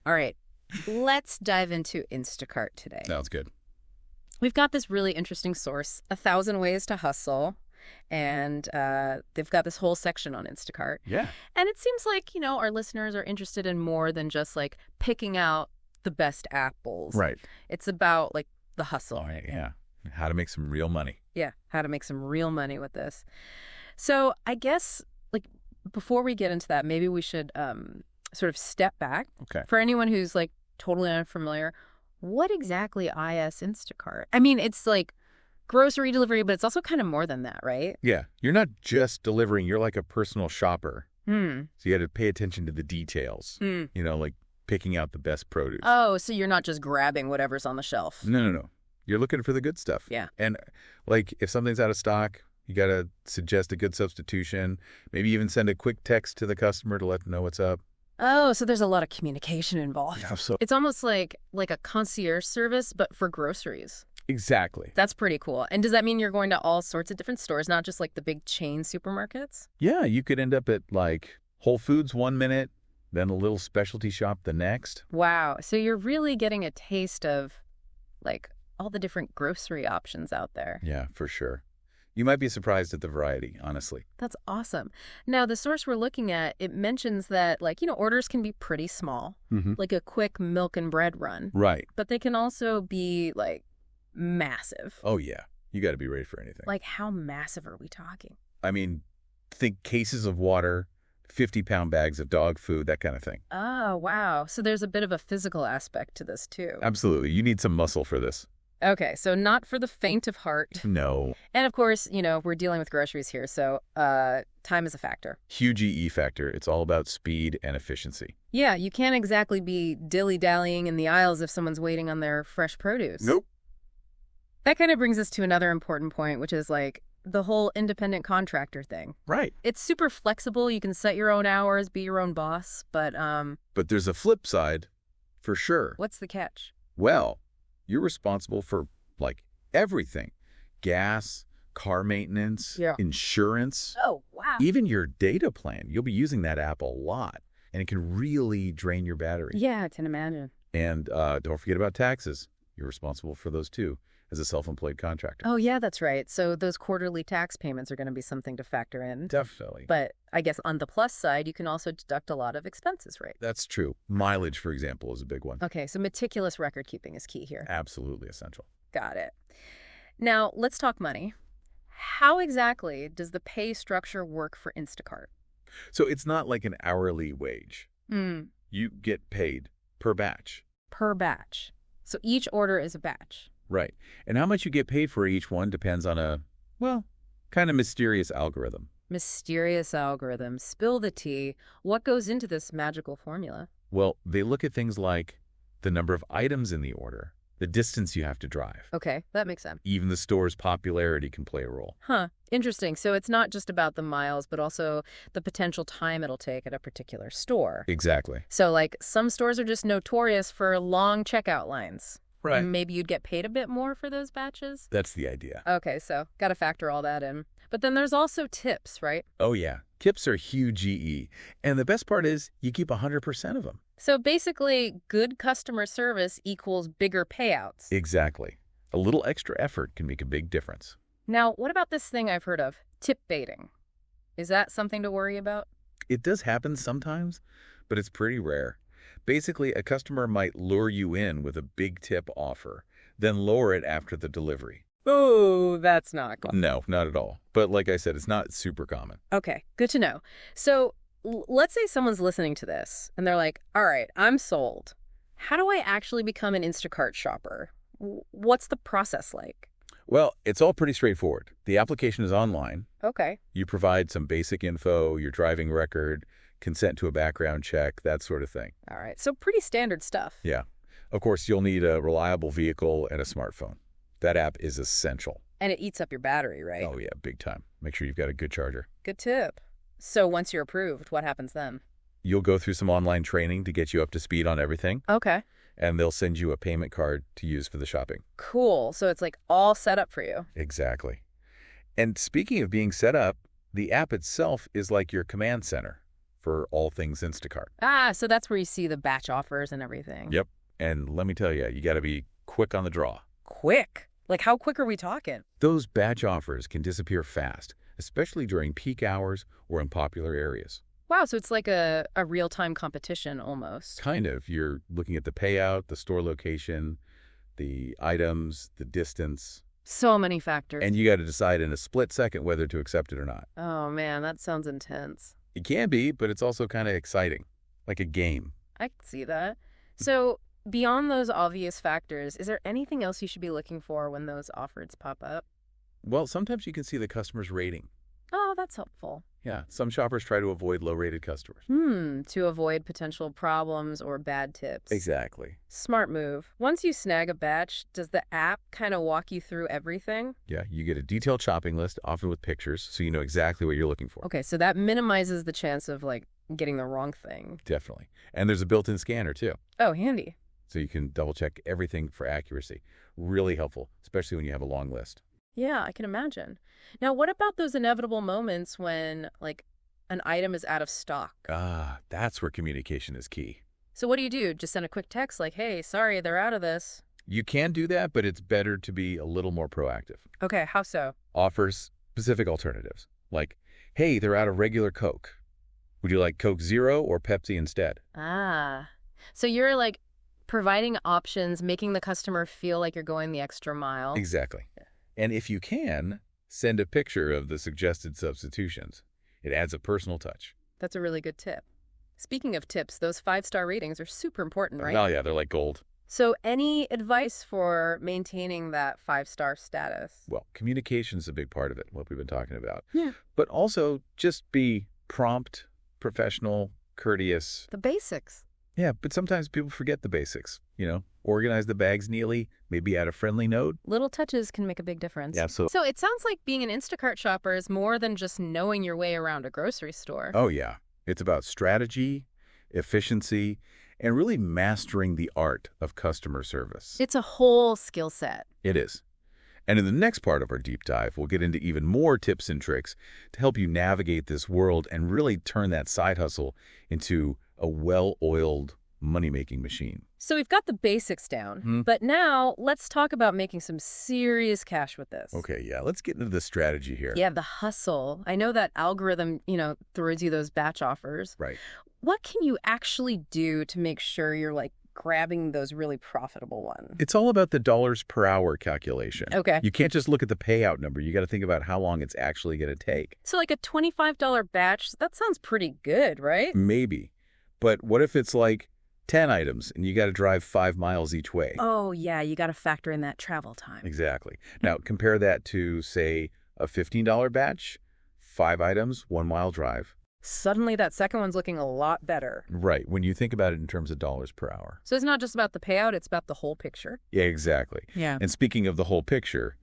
All right, let's dive into Instacart today. Sounds good. We've got this really interesting source, 1,000 Ways to Hustle, and they've got this whole section on Instacart. Yeah. And it seems like, our listeners are interested in more than just, like, picking out the best apples. Right. It's about, like, the hustle. All right, yeah. How to make some real money. Yeah, how to make some real money with this. So I guess, like, before we get into that, maybe we should sort of step back. Okay. For anyone who's, like, totally unfamiliar, what exactly is Instacart? I mean, it's like grocery delivery, but it's also kind of more than that, right? Yeah. You're not just delivering. You're like a personal shopper. Hmm. So you had to pay attention to the details. Like picking out the best produce. Oh, so you're not just grabbing whatever's on the shelf. No. You're looking for the good stuff. Yeah. And like if something's out of stock, you got to suggest a good substitution. Maybe even send a quick text to the customer to let them know what's up. Oh, so there's a lot of communication involved. Yeah, so It's almost like a concierge service, but for groceries. exactly. That's pretty cool. And does that mean you're going to all sorts of different stores, not just like the big chain supermarkets? Yeah, you could end up at like Whole Foods 1 minute, then a little specialty shop the next. Wow. So you're really getting a taste of, like, all the different grocery options out there. Yeah, for sure. You might be surprised at the variety, honestly. That's awesome. Now, the source we're looking at, it mentions that, like, orders can be pretty small, like a quick milk and bread run. Right. But they can also be, like, massive. Oh, yeah. You got to be ready for anything. Like, how massive are we talking? I mean, think cases of water, 50-pound bags of dog food, that kind of thing. Oh, wow. So there's a bit of a physical aspect to this, too. Absolutely. You need some muscle for this. Okay, so not for the faint of heart. No. And of course, we're dealing with groceries here, so time is a factor. Huge EE factor. It's all about speed and efficiency. Yeah, you can't exactly be dilly-dallying in the aisles if someone's waiting on their fresh produce. Nope. That kind of brings us to another important point, which is like the whole independent contractor thing. Right. It's super flexible. You can set your own hours, be your own boss, but But there's a flip side, for sure. what's the catch? Well, you're responsible for, like, everything. Gas, car maintenance, Yeah. insurance, Oh, wow. even your data plan. You'll be using that app a lot, and it can really drain your battery. Yeah, I can imagine. And don't forget about taxes. You're responsible for those, too, as a self-employed contractor. Oh, yeah, that's right. So those quarterly tax payments are going to be something to factor in. Definitely. But I guess on the plus side, you can also deduct a lot of expenses, right? That's true. Mileage, for example, is a big one. Okay, so meticulous record keeping is key here. Absolutely essential. Got it. Now, let's talk money. How exactly does the pay structure work for Instacart? So it's not like an hourly wage. You get paid per batch. Per batch. So each order is a batch. Right. And how much you get paid for each one depends on a, well, kind of mysterious algorithm. Mysterious algorithm. Spill the tea. What goes into this magical formula? Well, they look at things like the number of items in the order, the distance you have to drive. Okay, that makes sense. Even the store's popularity can play a role. Huh. Interesting. So it's not just about the miles, but also the potential time it'll take at a particular store. Exactly. So, like, some stores are just notorious for long checkout lines. Right. And maybe you'd get paid a bit more for those batches? That's the idea. Okay, so got to factor all that in. But then there's also tips, right? Oh, yeah. Tips are huge EE. And the best part is you keep 100% of them. So basically, good customer service equals bigger payouts. Exactly. A little extra effort can make a big difference. Now, what about this thing I've heard of, tip baiting? Is that something to worry about? It does happen sometimes, but it's pretty rare. Basically, a customer might lure you in with a big tip offer, then lower it after the delivery. Oh, that's not good. No, not at all. But like I said, it's not super common. Okay, good to know. So let's say someone's listening to this and they're like, all right, I'm sold. How do I actually become an Instacart shopper? What's the process like? Well, it's all pretty straightforward. The application is online. Okay. You provide some basic info, your driving record, consent to a background check, that sort of thing. All right. So pretty standard stuff. Yeah. Of course, you'll need a reliable vehicle and a smartphone. That app is essential. And it eats up your battery, right? Oh, yeah, big time. Make sure you've got a good charger. Good tip. So once you're approved, what happens then? You'll go through some online training to get you up to speed on everything, Okay. and they'll send you a payment card to use for the shopping. Cool. So it's like all set up for you. Exactly. And speaking of being set up, the app itself is like your command center. for all things Instacart. Ah, so that's where you see the batch offers and everything. Yep. And let me tell you, you got to be quick on the draw. Quick? Like, how quick are we talking? Those batch offers can disappear fast, especially during peak hours or in popular areas. Wow, so it's like a real-time competition almost. Kind of. You're looking at the payout, the store location, the items, the distance. So many factors. And you got to decide in a split second whether to accept it or not. Oh, man, that sounds intense. It can be, but it's also kind of exciting, like a game. I can see that. So, beyond those obvious factors, is there anything else you should be looking for when those offers pop up? Well, sometimes you can see the customer's rating. Oh, that's helpful. Yeah, some shoppers try to avoid low-rated customers. To avoid potential problems or bad tips. Exactly. Smart move. Once you snag a batch, does the app kind of walk you through everything? Yeah, you get a detailed shopping list, often with pictures, so you know exactly what you're looking for. Okay, so that minimizes the chance of, like, getting the wrong thing. Definitely. And there's a built-in scanner, too. Oh, handy. So you can double-check everything for accuracy. Really helpful, especially when you have a long list. Yeah, I can imagine. Now, what about those inevitable moments when, like, an item is out of stock? Ah, that's where communication is key. So what do? Just send a quick text like, hey, sorry, they're out of this. You can do that, but it's better to be a little more proactive. Okay, how so? Offers specific alternatives, like, hey, they're out of regular Coke. Would you like Coke Zero or Pepsi instead? Ah, so you're, like, providing options, making the customer feel like you're going the extra mile. Exactly. And if you can, send a picture of the suggested substitutions. It adds a personal touch. That's a really good tip. Speaking of tips, those 5-star ratings are super important, right? Oh, yeah, they're like gold. So any advice for maintaining that 5-star status? Well, communication's a big part of it, what we've been talking about. Yeah. But also just be prompt, professional, courteous. The basics. Yeah, but sometimes people forget the basics. Organize the bags neatly, maybe add a friendly note. Little touches can make a big difference. Yeah, so it sounds like being an Instacart shopper is more than just knowing your way around a grocery store. Oh, yeah. It's about strategy, efficiency, and really mastering the art of customer service. It's a whole skill set. It is. And in the next part of our deep dive, we'll get into even more tips and tricks to help you navigate this world and really turn that side hustle into a well-oiled money-making machine. So we've got the basics down, but now let's talk about making some serious cash with this. Okay, yeah, let's get into the strategy here. Yeah, the hustle. I know that algorithm, throws you those batch offers. Right. What can you actually do to make sure you're, like, grabbing those really profitable ones? It's all about the dollars per hour calculation. Okay. You can't just look at the payout number. You got to think about how long it's actually going to take. So like a $25 batch, that sounds pretty good, right? Maybe. But what if it's like 10 items and you got to drive 5 miles each way? Oh, yeah, you got to factor in that travel time. Exactly. Now, compare that to, say, a $15 batch, 5 items, 1 mile drive. Suddenly that second one's looking a lot better. Right, when you think about it in terms of dollars per hour. So it's not just about the payout, it's about the whole picture. Yeah, exactly. Yeah. And speaking of the whole picture,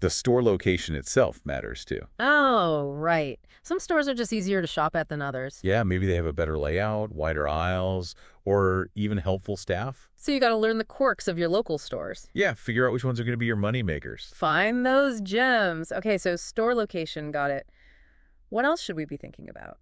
the store location itself matters too. Oh, right. Some stores are just easier to shop at than others. Yeah, maybe they have a better layout, wider aisles, or even helpful staff. So you got to learn the quirks of your local stores. Yeah, figure out which ones are going to be your money makers. Find those gems. Okay, so store location, got it. What else should we be thinking about?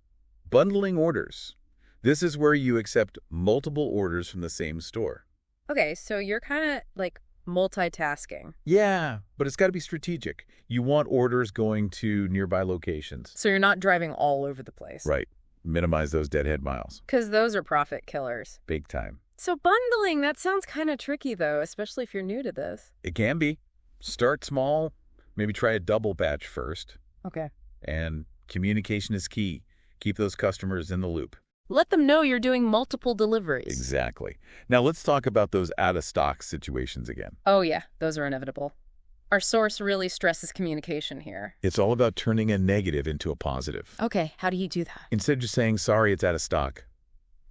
Bundling orders. This is where you accept multiple orders from the same store. Okay, so you're kind of like multitasking. Yeah, but it's got to be strategic. You want orders going to nearby locations. So you're not driving all over the place. Right. Minimize those deadhead miles. Because those are profit killers. Big time. So bundling, that sounds kind of tricky, though, especially if you're new to this. It can be. Start small. Maybe try a double batch first. Okay. And communication is key. Keep those customers in the loop. Let them know you're doing multiple deliveries. Exactly. Now let's talk about those out-of-stock situations again. Oh, yeah. Those are inevitable. Our source really stresses communication here. It's all about turning a negative into a positive. Okay, how do you do that? Instead of just saying, sorry, it's out of stock,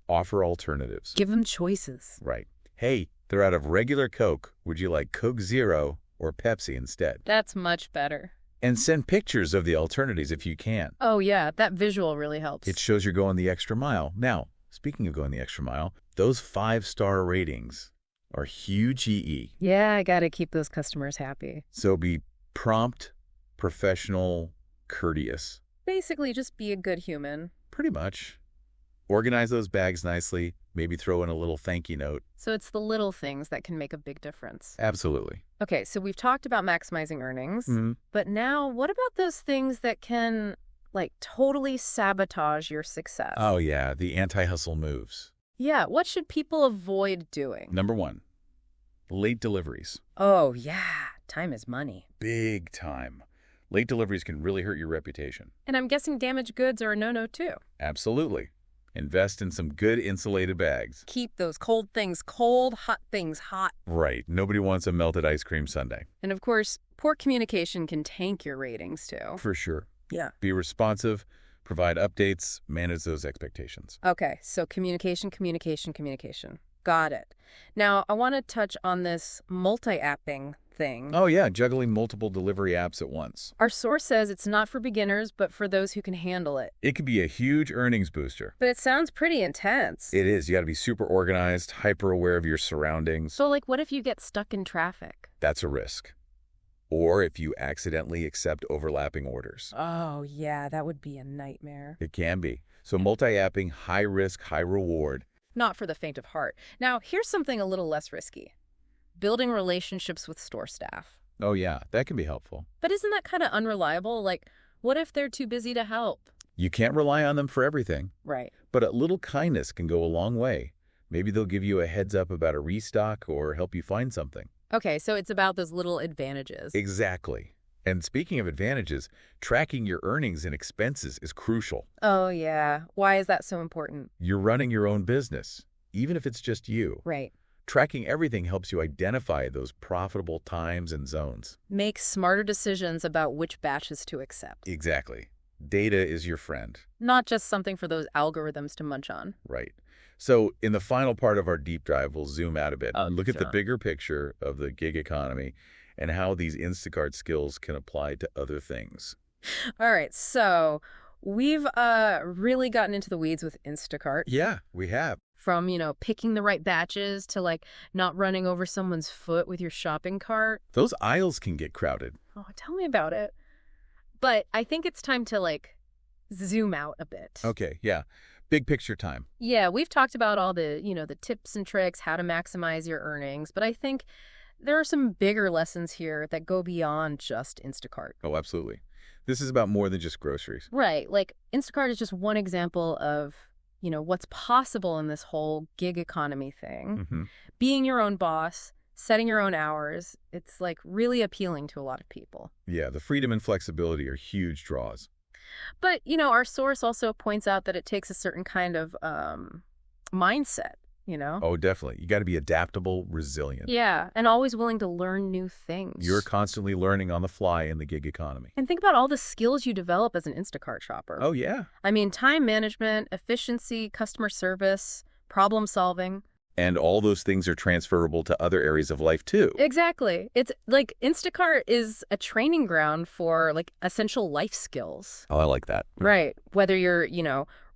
offer alternatives. Give them choices. Right. Hey, they're out of regular Coke. Would you like Coke Zero or Pepsi instead? That's much better. And send pictures of the alternatives if you can. Oh, yeah, that visual really helps. It shows you're going the extra mile. Now, speaking of going the extra mile, those 5-star ratings are huge EE. Yeah, I got to keep those customers happy. So be prompt, professional, courteous. Basically, just be a good human. Pretty much. Organize those bags nicely, maybe throw in a little thank you note. So it's the little things that can make a big difference. Absolutely. Okay, so we've talked about maximizing earnings, Mhm. but now what about those things that can, like, totally sabotage your success? Oh, yeah, the anti-hustle moves. Yeah, what should people avoid doing? Number one, late deliveries. Oh, yeah, time is money. Big time. Late deliveries can really hurt your reputation. And I'm guessing damaged goods are a no-no, too. Absolutely. Invest in some good insulated bags. Keep those cold things cold, hot things hot. Right. Nobody wants a melted ice cream sundae. And of course, poor communication can tank your ratings, too. For sure. Yeah. Be responsive, provide updates, manage those expectations. Okay, so communication. Got it. Now, I want to touch on this multi-apping thing. Oh, yeah, juggling multiple delivery apps at once. Our source says it's not for beginners, but for those who can handle it. It can be a huge earnings booster. But it sounds pretty intense. It is. You got to be super organized, hyper aware of your surroundings. So, like, what if you get stuck in traffic? That's a risk. Or if you accidentally accept overlapping orders. Oh, yeah, that would be a nightmare. It can be. So multi-apping, high risk, high reward. Not for the faint of heart. Now, here's something a little less risky. Building relationships with store staff. Oh, yeah, that can be helpful. But isn't that kind of unreliable? Like, what if they're too busy to help? You can't rely on them for everything, Right. but a little kindness can go a long way. Maybe they'll give you a heads up about a restock or help you find something. Okay, so it's about those little advantages. Exactly. And speaking of advantages, tracking your earnings and expenses is crucial. Oh, yeah. Why is that so important? You're running your own business, even if it's just you. Right. Tracking everything helps you identify those profitable times and zones. Make smarter decisions about which batches to accept. Exactly. Data is your friend. Not just something for those algorithms to munch on. Right. So in the final part of our deep dive, we'll zoom out a bit. Oh, Look at the sure. bigger picture of the gig economy and how these Instacart skills can apply to other things. All right, so we've really gotten into the weeds with Instacart. Yeah, we have. From, picking the right batches to, like, not running over someone's foot with your shopping cart. Those aisles can get crowded. Oh, tell me about it. But I think it's time to, like, zoom out a bit. Okay, yeah. Big picture time. Yeah, we've talked about all the, the tips and tricks, how to maximize your earnings, but I think there are some bigger lessons here that go beyond just Instacart. Oh, absolutely. This is about more than just groceries. Right, like Instacart is just one example of, what's possible in this whole gig economy thing. Mm-hmm. Being your own boss, setting your own hours, it's like really appealing to a lot of people. Yeah, the freedom and flexibility are huge draws. But, our source also points out that it takes a certain kind of mindset, Oh, definitely. You got to be adaptable, resilient. Yeah, and always willing to learn new things. You're constantly learning on the fly in the gig economy. And think about all the skills you develop as an Instacart shopper. Oh, yeah. I mean, time management, efficiency, customer service, problem solving. And all those things are transferable to other areas of life, too. Exactly. It's like Instacart is a training ground for, like, essential life skills. Oh, I like that. Right. Whether you're,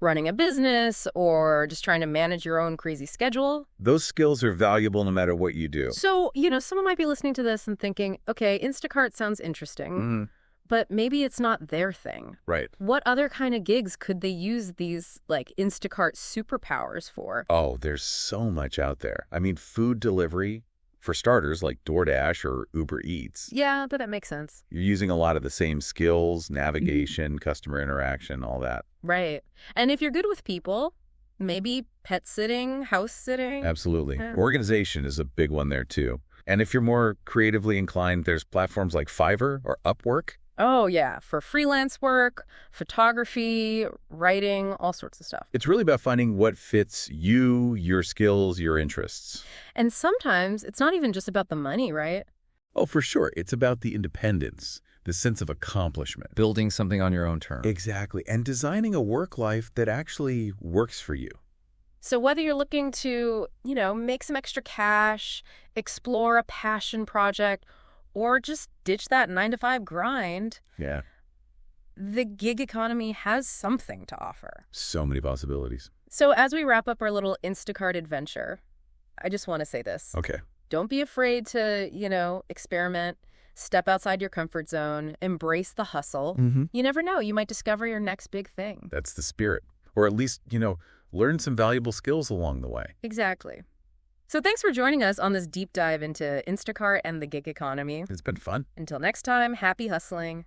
running a business or just trying to manage your own crazy schedule. Those skills are valuable no matter what you do. So, someone might be listening to this and thinking, okay, Instacart sounds interesting, Mm-hmm. but maybe it's not their thing. Right. What other kind of gigs could they use these, like, Instacart superpowers for? Oh, there's so much out there. I mean, food delivery, for starters, like DoorDash or Uber Eats. Yeah, but that makes sense. You're using a lot of the same skills, navigation, customer interaction, all that. Right. And if you're good with people, maybe pet sitting, house sitting. Absolutely. Yeah. Organization is a big one there, too. And if you're more creatively inclined, there's platforms like Fiverr or Upwork. Oh, yeah, for freelance work, photography, writing, all sorts of stuff. It's really about finding what fits you, your skills, your interests. And sometimes it's not even just about the money, right? Oh, for sure. It's about the independence, the sense of accomplishment. Building something on your own terms. Exactly. And designing a work life that actually works for you. So whether you're looking to, make some extra cash, explore a passion project, or just ditch that 9-to-5 grind, Yeah. the gig economy has something to offer. So many possibilities. So as we wrap up our little Instacart adventure, I just want to say this. Okay. Don't be afraid to, experiment, step outside your comfort zone, embrace the hustle. Mm-hmm. You never know. You might discover your next big thing. That's the spirit. Or at least, learn some valuable skills along the way. Exactly. So thanks for joining us on this deep dive into Instacart and the gig economy. It's been fun. Until next time, happy hustling.